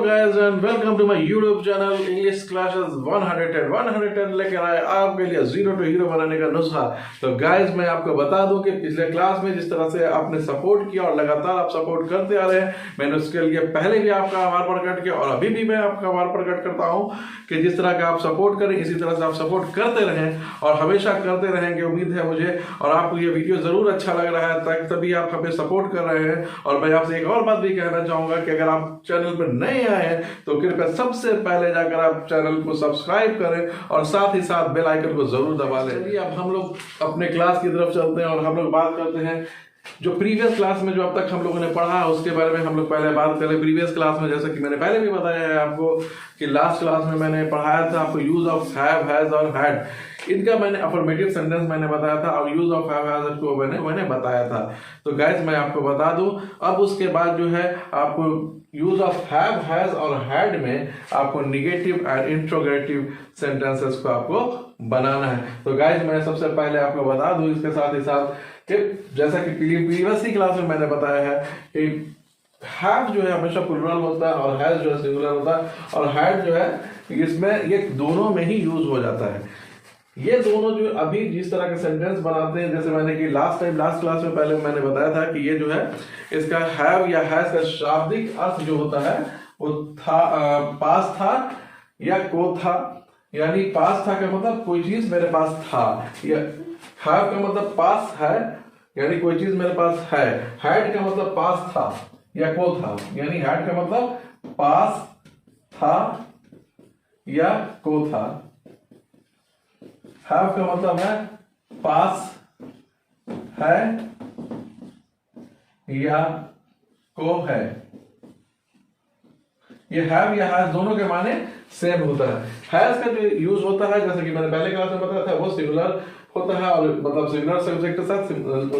Guys and welcome to my YouTube channel English classes 110 लेकर आए आपके लिए जीरो टू हीरो बनाने का नुस्खा। तो गाइस मैं आपको बता दूं कि पिछले क्लास में जिस तरह से आपने सपोर्ट किया और लगातार आप सपोर्ट करते आ रहे हैं, मैंने उसके लिए पहले भी आपका आभार प्रकट किया और अभी भी मैं आपका आभार प्रकट करता हूं कि जिस तरह का आप सपोर्ट करें इसी तरह से आप सपोर्ट करते रहें और हमेशा करते रहेंगे। उम्मीद है मुझे और आपको ये वीडियो जरूर अच्छा लग रहा है, तभी आप हमें सपोर्ट कर रहे हैं। और मैं आपसे एक और बात भी कहना चाहूंगा कि अगर आप चैनल पर नए आए हैं तो कृपया सबसे पहले जाकर आप चैनल को सब्सक्राइब करें और साथ ही साथ बेल आइकन को जरूर दबा लें। चलिए अब हम लोग अपने क्लास की तरफ चलते हैं और हम लोग बात करते हैं जो प्रीवियस क्लास में जो अब तक हम लोगों ने पढ़ा उसके बारे में हम लोग पहले बात करें। प्रीवियस क्लास में जैसा कि मैंने पहले भी बताया है आपको कि लास्ट क्लास में मैंने पढ़ाया था आपको यूज ऑफ हैव, हैज और हैड, इनका मैंने अफर्मेटिव सेंटेंस मैंने बताया था और यूज ऑफ हैव हैज को मैंने बताया था। तो गाइस मैं आपको बता दूं अब उसके बाद जो है आपको यूज ऑफ हैव, हैज और हैड में आपको निगेटिव एंड इंट्रोगेटिव सेंटेंसेस को आपको बनाना है। तो गाइस मैं सबसे पहले आपको बता दूं इसके साथ ही साथ कि जैसा कि प्रीवियस ही क्लास में मैंने बताया है कि हैव जो है हमेशा प्लूरल होता है और हैज जो है सिंगुलर होता है और हैड जो है इसमें ये दोनों में ही यूज हो जाता है। ये दोनों जो अभी जिस तरह के सेंटेंस बनाते हैं, जैसे मैंने कि लास्ट क्लास में पहले मैंने बताया था कि ये जो है इसका हैव या हैज का शाब्दिक अर्थ जो होता है वो था पास था या को था, यानी पास था का मतलब कोई चीज मेरे पास था, या हैव का मतलब पास है यानी कोई चीज मेरे पास है, हैड का मतलब पास था या को था, यानी हैड का मतलब पास था या को था, हैव का मतलब है पास है या को है। ये हैव या हैज दोनों के माने सेम होता है। हैज का जो यूज होता है जैसे कि मैंने पहले क्लास में बताया था वो सिंगुलर होता है और मतलब सिंगुलर सब्जेक्ट के साथ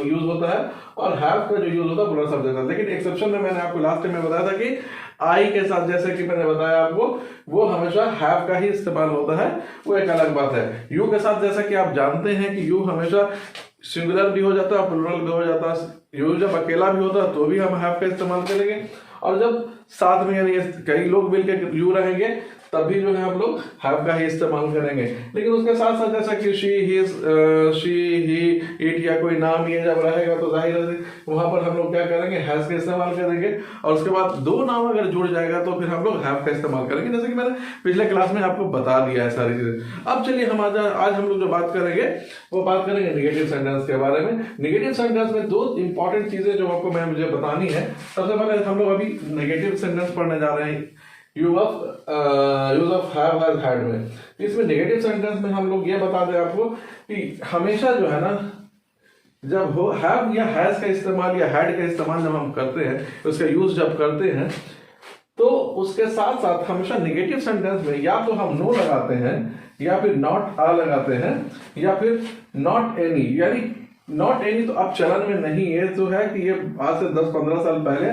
यूज होता है और हैव का जो यूज होता है प्लूरल सब्जेक्ट के साथ। लेकिन एक्सेप्शन में मैंने आपको लास्ट में बताया था कि आई के साथ जैसे कि मैंने बताया आपको वो हमेशा हैव का ही इस्तेमाल होता है, वो एक अलग बात है। यू के साथ जैसा कि आप जानते हैं कि यू हमेशा सिंगुलर भी हो जाता है प्लूरल भी हो जाता है। यू जब अकेला भी होता है तो भी हम हैव का इस्तेमाल करेंगे और जब साथ में यानी कई लोग मिलकर यू रहेंगे तब भी जो है हम लोग हैव का ही इस्तेमाल करेंगे। लेकिन उसके साथ साथ जैसा कि शी ही इट या कोई नाम ये जब रहेगा तो जाहिर है वहां पर हम लोग क्या करेंगे हैज का इस्तेमाल करेंगे और उसके बाद दो नाम अगर जुड़ जाएगा तो फिर हम लोग हैव का इस्तेमाल करेंगे, जैसे कि मैंने पिछले क्लास में आपको बता दिया है सारी चीजें। अब चलिए हम आज हम लोग जो बात करेंगे वो बात करेंगे निगेटिव सेंटेंस के बारे में। निगेटिव सेंटेंस में दो इंपॉर्टेंट चीजें जो आपको मुझे बतानी है। सबसे पहले हम लोग अभी नेगेटिव सेंटेंस पढ़ने जा रहे हैं use of have has had में। इसमें नेगेटिव सेंटेंस में हम लोग ये बता दें आपको कि हमेशा जो है ना जब हो हैव या हैज का इस्तेमाल या हैड का इस्तेमाल जब हम करते हैं उसका यूज जब करते हैं तो उसके साथ साथ हमेशा नेगेटिव सेंटेंस में या तो हम नो लगाते हैं या फिर नॉट आ लगाते हैं या फिर नॉट एनी, यानी नॉट एनी तो अब चलन में नहीं है, तो है कि ये आज से 10-15 साल पहले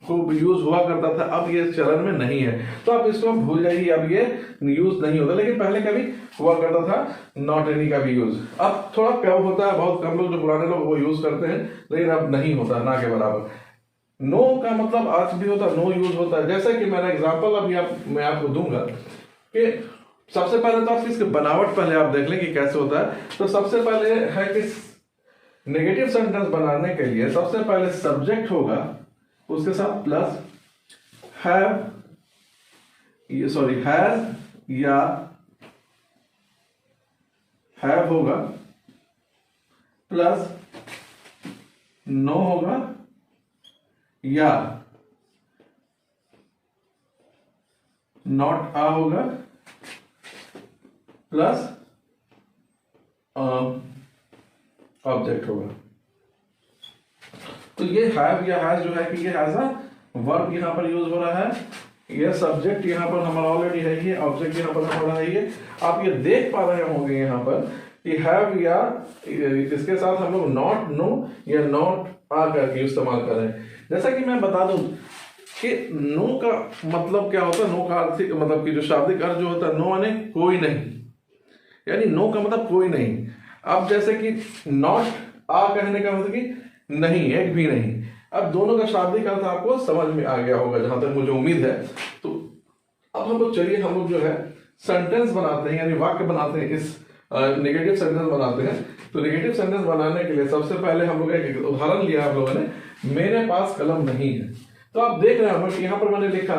खूब यूज हुआ करता था, अब ये चलन में नहीं है तो आप इसको भूल जाइए, अब ये यूज नहीं होता। लेकिन पहले कभी हुआ करता था नॉट एनी का भी यूज, अब थोड़ा कम होता है, बहुत कम लोग जो पुराने लोग वो यूज करते हैं लेकिन अब नहीं होता ना के बराबर। नो का मतलब आज भी होता है, नो यूज होता है। जैसे कि मेरा एग्जाम्पल अभी मैं आपको दूंगा कि सबसे पहले तो आप इसकी बनावट पहले आप देख लें कि कैसे होता है। तो सबसे पहले है कि नेगेटिव सेंटेंस बनाने के लिए सबसे पहले सब्जेक्ट होगा, उसके साथ प्लस हैव हैज या हैव होगा प्लस नो होगा या नॉट आ होगा प्लस ऑब्जेक्ट होगा। तो ये हैव या हैज जो है कि ये हैज अ वर्ब यहाँ पर यूज हो रहा है, ये सब्जेक्ट यहाँ पर हमारा ऑलरेडी है, ये ऑब्जेक्ट यहाँ पर हमारा है। ये आप ये देख पा रहे होंगे यहाँ पर कि हैव या इसके साथ हम लोग नॉट नो या नॉट आ करके इस्तेमाल कर रहे हैं। जैसा कि मैं बता दूं कि नो का मतलब क्या होता है, नो का अर्थ मतलब कि जो शाब्दिक अर्थ जो होता है नो माने कोई नहीं, यानी नो का मतलब कोई नहीं। अब जैसे कि नॉट आ कहने का मतलब कि नहीं, एक भी नहीं। अब दोनों का शाब्दिक अर्थ आपको समझ में आ गया होगा जहां तक मुझे उम्मीद है। तो अब हम लोग चलिए हम लोग जो है सेंटेंस बनाते हैं, यानी वाक्य बनाते हैं, इस नेगेटिव सेंटेंस बनाते हैं। तो नेगेटिव सेंटेंस बनाने के लिए सबसे पहले हम लोग एक उदाहरण लिया आप लोगों ने, मेरे पास कलम नहीं है। तो आप देख रहे हैं यहाँ पर मैंने लिखा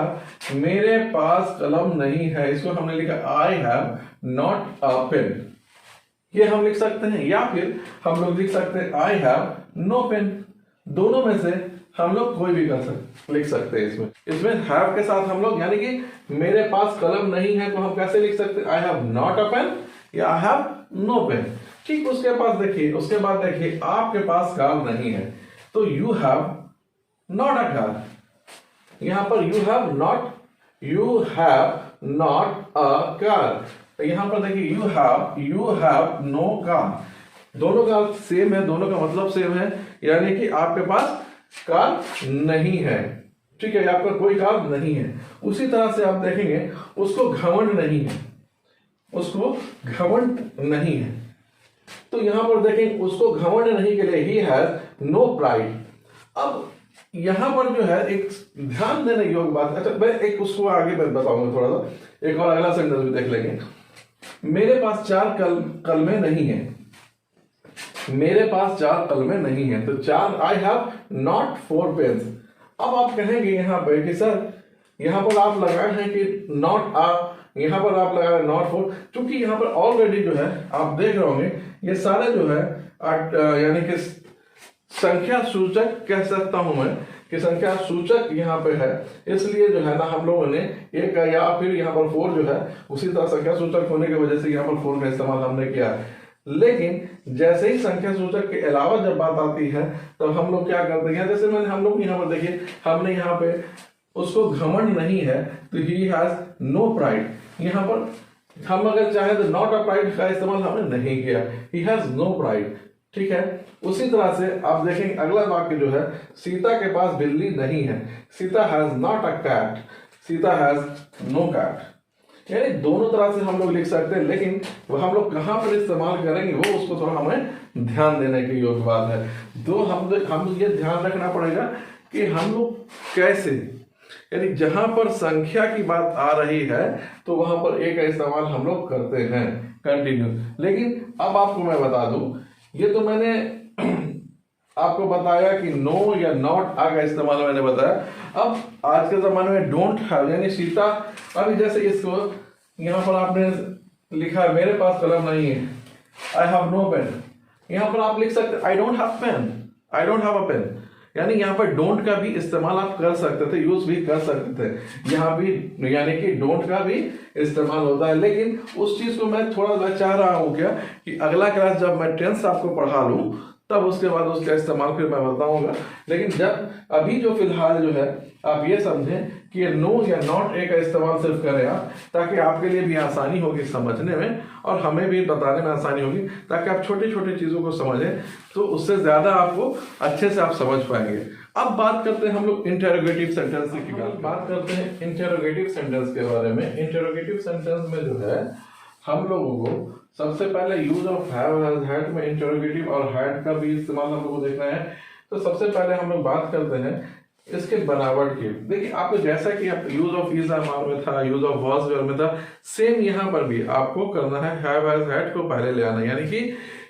मेरे पास कलम नहीं है, इसको हमने लिखा I have not a pen, ये हम लिख सकते हैं, या फिर हम लोग लिख सकते हैं आई हैव नो पेन। दोनों में से हम लोग कोई भी लिख सकते हैं। इसमें हैव के साथ हम लोग, यानी कि मेरे पास कलम नहीं है, तो हम कैसे लिख सकते हैं, I have not a pen या आई हैव नो पेन। ठीक, उसके बाद देखिए आपके पास कार नहीं है, तो you have not a car. यहां पर you have not a car, यहां पर देखिए यू हैव नो कार। दोनों का सेम है, दोनों का मतलब सेम है, यानी कि आपके पास कार नहीं है। ठीक है, आपका कोई कार नहीं है। उसी तरह से आप देखेंगे उसको घमंड नहीं है, तो यहां पर देखें उसको घमंड नहीं के लिए ही हैज नो प्राइड। अब यहां पर जो है एक ध्यान देने योग्य बात, अच्छा मैं एक उसको आगे मैं बताऊंगा थोड़ा सा, एक और अगला सेंटेंस भी देख लेंगे। मेरे पास 4 कलमें नहीं है, मेरे पास 4 कलमें नहीं है, तो 4 आई हैव नॉट 4 पेन्स। अब आप कहेंगे यहाँ पे कि सर यहाँ पर आप लगाए हैं कि नॉट आ, यहाँ पर आप लगा रहे हैं नॉट 4, क्योंकि यहाँ पर ऑलरेडी जो है आप देख रहे होंगे ये सारे जो है यानी कि संख्या सूचक कह सकता हूं मैं कि संख्या सूचक यहाँ पे है, इसलिए जो है ना हम लोगों ने एक या फिर यहाँ पर 4 जो है उसी तरह संख्या सूचक होने की वजह से यहाँ पर 4 का इस्तेमाल हमने किया है। लेकिन जैसे ही संख्या सूचक के अलावा जब बात आती है तब हम लोग क्या करते हैं, जैसे मैंने हम लोग यहाँ पर देखिए हमने यहाँ पे उसको घमंड नहीं है तो ही हैज नो प्राइड, यहाँ पर हम अगर चाहे तो नॉट अ प्राइड का इस्तेमाल हमने नहीं किया, ही हैज नो प्राइड। ठीक है, उसी तरह से आप देखेंगे अगला वाक्य जो है सीता के पास बिल्ली नहीं है, Sita has not a cat, Sita has no cat. यानी दोनों तरह से हम लोग लिख सकते हैं, लेकिन वो हम लोग कहां पर इस्तेमाल करेंगे वो उसको थोड़ा हमें ध्यान देने की योग्य बात है। तो हम ये ध्यान रखना पड़ेगा कि हम लोग कैसे, यानी जहां पर संख्या की बात आ रही है तो वहां पर ए का इस्तेमाल हम लोग करते हैं कंटिन्यू। लेकिन अब आपको मैं बता दूं, ये तो मैंने आपको बताया कि नो या नॉट आ का इस्तेमाल मैंने बताया। अब आज के जमाने में डोंट हैव, यानी सीता, अभी जैसे इसको यहाँ पर आपने लिखा मेरे पास कलम नहीं है, आई हैव नो पेन, यहाँ पर आप लिख सकते I don't have pen, I don't have a pen, यानी यहाँ पर डोंट का भी इस्तेमाल आप कर सकते थे, यूज भी कर सकते थे, यहाँ भी यानी कि डोंट का भी इस्तेमाल होता है। लेकिन उस चीज को मैं थोड़ा सा चाह रहा हूँ क्या कि अगला क्लास जब मैं टेंस आपको पढ़ा लूँ तब उसके बाद उसका इस्तेमाल फिर मैं बताऊंगा। लेकिन जब अभी जो फिलहाल जो है आप ये समझें कि ये नो या नॉट ए का इस्तेमाल सिर्फ करें आप, ताकि आपके लिए भी आसानी होगी समझने में और हमें भी बताने में आसानी होगी, ताकि आप छोटी छोटी चीजों को समझें तो उससे ज्यादा आपको अच्छे से आप समझ पाएंगे। अब बात करते हैं हम लोग इंटेरोगेटिव सेंटेंस की बात करते हैं इंटेरोगेटिव सेंटेंस के बारे में। इंटेरोगेटिव सेंटेंस में जो है हम लोगों को सबसे पहले use of have has had में इंटेरोगेटिव और हैड का भी इस्तेमाल हम लोग को देखना है। तो सबसे पहले हम लोग बात करते हैं इसके बनावट की। देखिए आपको जैसा कि आप यूज ऑफ इज में था, यूज ऑफ वाज वेयर में था, सेम यहाँ पर भी आपको करना है, हैव हैज हैड को पहले ले आना, यानी कि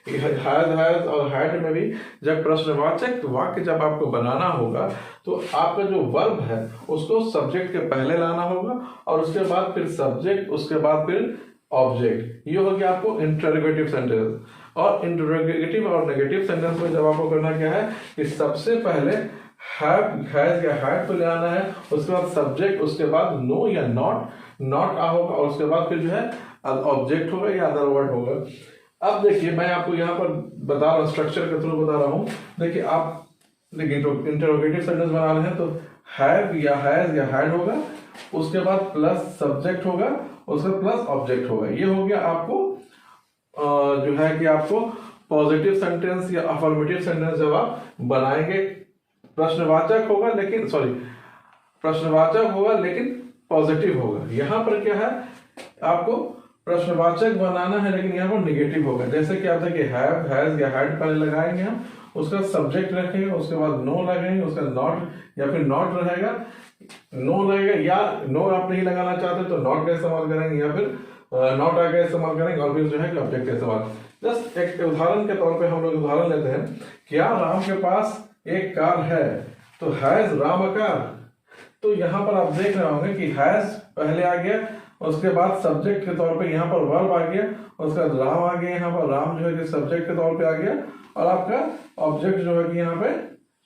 हैज और हैड में भी जब प्रश्नवाचक वाक्य जब आपको बनाना होगा तो आपका जो वर्ब है उसको सब्जेक्ट के पहले लाना होगा और उसके बाद फिर सब्जेक्ट, उसके बाद फिर ऑब्जेक्ट। ये हो गया आपको इंटरोगेटिव सेंटेंस। और इंटरोगेटिव और नेगेटिव सेंटेंस में जब आपको करना क्या है कि सबसे पहले हैव हैज या हैड को ले आना है, उसके बाद सब्जेक्ट, उसके बाद नो या नॉट आ होगा और उसके बाद फिर जो है ऑब्जेक्ट होगा या अदर वर्ड होगा। अब देखिए मैं आपको यहाँ पर बता रहा हूँ, स्ट्रक्चर के थ्रू बता रहा हूँ। देखिए आप इंटरोगेटिव सेंटेंस बना रहे हैं तो हैव या हैज या हैड होगा, उसके बाद प्लस सब्जेक्ट होगा, उसके प्लस ऑब्जेक्ट होगा। ये हो गया आपको जो है कि आपको पॉजिटिव सेंटेंस या अफर्मेटिव सेंटेंस जब आप बनाएंगे, प्रश्नवाचक होगा लेकिन पॉजिटिव होगा। यहां पर क्या है आपको प्रश्नवाचक बनाना है लेकिन यहाँ पर नेगेटिव होगा। जैसे कि आप देखिए हैव हैज या हैड पहले लगाएंगे हम, उसका सब्जेक्ट रखेंगे, उसके बाद नो लगेंगे, उसका नॉट या फिर नॉट रहेगा, नो लगेगा, या नो आप नहीं लगाना चाहते तो नॉट का इस्तेमाल करेंगे, या फिर नॉट का इस्तेमाल करेंगे, और फिर जो है कि ऑब्जेक्ट का इस्तेमाल। जस्ट एक उदाहरण के तौर पे हम लोग उदाहरण लेते हैं, क्या राम के पास एक कार है, तो हैज राम अ कार। तो यहाँ पर आप देख रहे होंगे कि हैज पहले आ गया, उसके बाद सब्जेक्ट के तौर पे यहाँ पर वर्ब आ गया, उसके बाद राम आ गया, यहाँ पर राम जो है कि सब्जेक्ट के तौर पे आ गया, और आपका ऑब्जेक्ट जो है कि यहाँ पे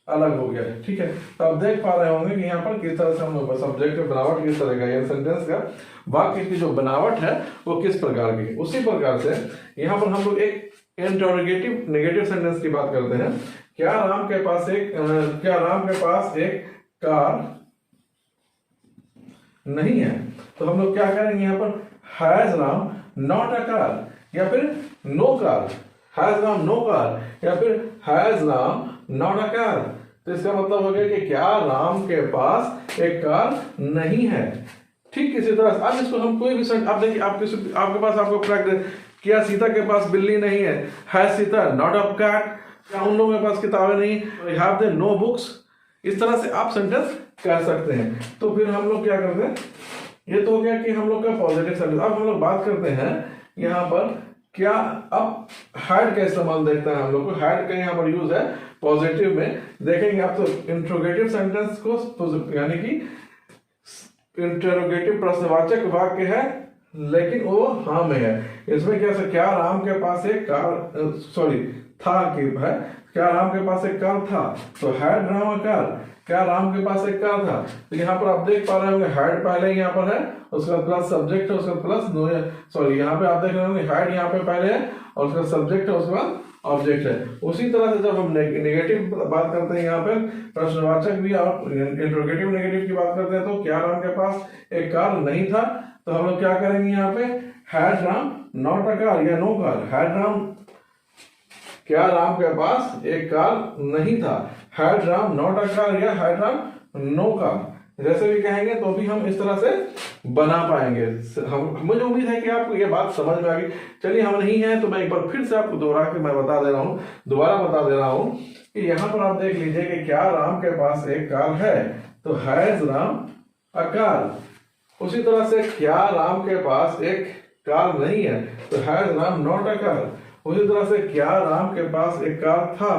अलग हो गया। ठीक है, तो आप देख पा रहे होंगे कि यहाँ पर किस तरह से हम लोग सब्जेक्ट की बनावट किस तरह का, या सेंटेंस का वाक्य की जो बनावट है वो किस प्रकार की। उसी प्रकार से यहाँ पर हम लोग एक इंटरोगेटिव नेगेटिव सेंटेंस की बात करते हैं। क्या राम के पास एक कार नहीं है, तो हम लोग क्या करेंगे, यहाँ पर has Ram not a car, या फिर no car, has Ram no car, या फिर has Ram not a car. तो इसका मतलब हो गया कि क्या राम के पास एक कार नहीं है। ठीक इसी तरह से अब इसको हम कोई भी आप देखिए, आपके पास आपको क्या सीता के पास बिल्ली नहीं है, has Sita not a cat, क्या उन लोगों के पास किताबें नहीं, हैव दे नो बुक्स। इस तरह से आप सेंटेंस कह सकते हैं। तो फिर हम लोग क्या करते हैं, ये तो हो गया कि हम लोग का पॉजिटिव सेंटेंस। अब हम लोग बात करते हैं यहाँ पर क्या, अब हैड का इस्तेमाल देखते हैं हम लोग को। हैड का यहाँ पर यूज है पॉजिटिव में, देखेंगे आप तो इंट्रोगेटिव सेंटेंस को, यानी कि इंटरोगेटिव प्रश्नवाचक वाक्य है लेकिन वो हाँ में है। इसमें क्या राम के पास एक कार था की है, क्या राम के पास एक कार था, तो हैड राम अ कार, क्या राम के पास एक कार था। तो यहाँ पर आप देख पा रहे होंगे हैड पहले यहाँ पर है, उसका प्लस सब्जेक्ट है, उसका प्लस यहाँ पे आप देख रहे होंगे हैड यहाँ पे पहले है और उसका सब्जेक्ट है, उसके बाद ऑब्जेक्ट है। उसी तरह से जब हम नेगेटिव बात करते हैं, यहाँ पर प्रश्नवाचक भी और इंट्रोगेटिव नेगेटिव की बात करते हैं, तो क्या राम के पास एक कार नहीं था, तो हम लोग क्या करेंगे यहाँ पे, had Ram not a car या नो कार। हैड राम, क्या राम के पास एक कार नहीं था, had Ram not a car या हैड राम नो कार। जैसे भी कहेंगे तो भी हम इस तरह से बना पाएंगे। मुझे उम्मीद है कि आपको ये बात समझ में आ गई। चलिए, हम नहीं है तो मैं एक बार फिर से आपको दोबारा बता दे रहा हूँ कि यहाँ पर आप देख लीजिए कि क्या राम के पास एक कार है, तो हैज राम अ कार। उसी तरह से क्या राम के पास एक कार नहीं है, तो has Ram not a car. उसी तरह से क्या राम के पास एक कार था,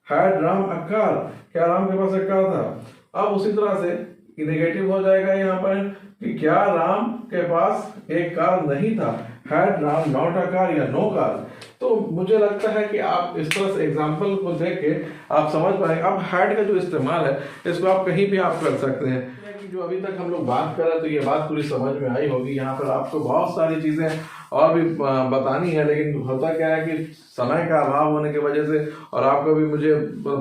हैड राम अ कार, क्या राम के पास एक कार था। अब उसी तरह से नेगेटिव हो जाएगा यहाँ पर कि क्या राम के पास एक कार नहीं था, had Ram not a car या नो कार। तो मुझे लगता है कि आप इस तरह से एग्जाम्पल को देख के आप समझ पाएंगे। अब हैड का जो इस्तेमाल है इसको आप कहीं भी आप कर सकते हैं। जो अभी तक हम लोग बात कर रहे हैं तो ये बात पूरी समझ में आई होगी। यहाँ पर आपको बहुत सारी चीजें और भी बतानी है, लेकिन होता क्या है कि समय का अभाव होने की वजह से और आपको भी मुझे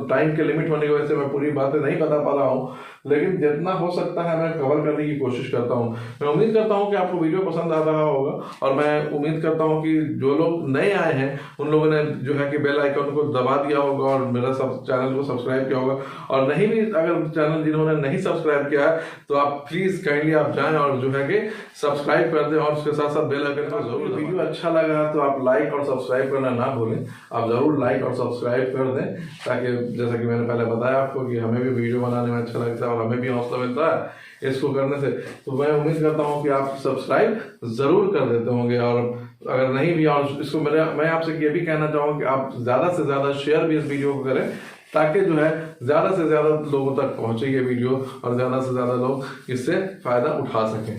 टाइम के लिमिट होने की वजह से मैं पूरी बातें नहीं बता पा रहा हूँ, लेकिन जितना हो सकता है मैं कवर करने की कोशिश करता हूँ। मैं उम्मीद करता हूँ कि आपको वीडियो पसंद आ रहा होगा, और मैं उम्मीद करता हूँ कि जो लोग नए आए हैं उन लोगों ने जो है कि बेल आइकन को दबा दिया होगा और मेरा चैनल को सब्सक्राइब किया होगा। और नहीं भी अगर चैनल जिन्होंने नहीं सब्सक्राइब किया है तो आप प्लीज काइंडली आप जाएं और जो है कि सब्सक्राइब कर दें, और उसके साथ साथ बेल आइकन को जरूर। वीडियो अच्छा लगा तो आप लाइक और सब्सक्राइब करना ना भूलें। आप जरूर लाइक और सब्सक्राइब कर दें, ताकि जैसा कि मैंने पहले बताया आपको कि हमें भी वीडियो बनाने में अच्छा लगता है और हमें भी हौसला मिलता है इसको करने से। तो मैं उम्मीद करता हूँ कि आप सब्सक्राइब जरूर कर देते होंगे, और अगर नहीं भी, और इसको मैं आपसे ये भी कहना चाहूँगा कि आप ज्यादा से ज्यादा शेयर भी इस वीडियो को करें, ताकि जो है ज्यादा से ज्यादा लोगों तक पहुंचे ये वीडियो और ज्यादा से ज्यादा लोग इससे फायदा उठा सकें।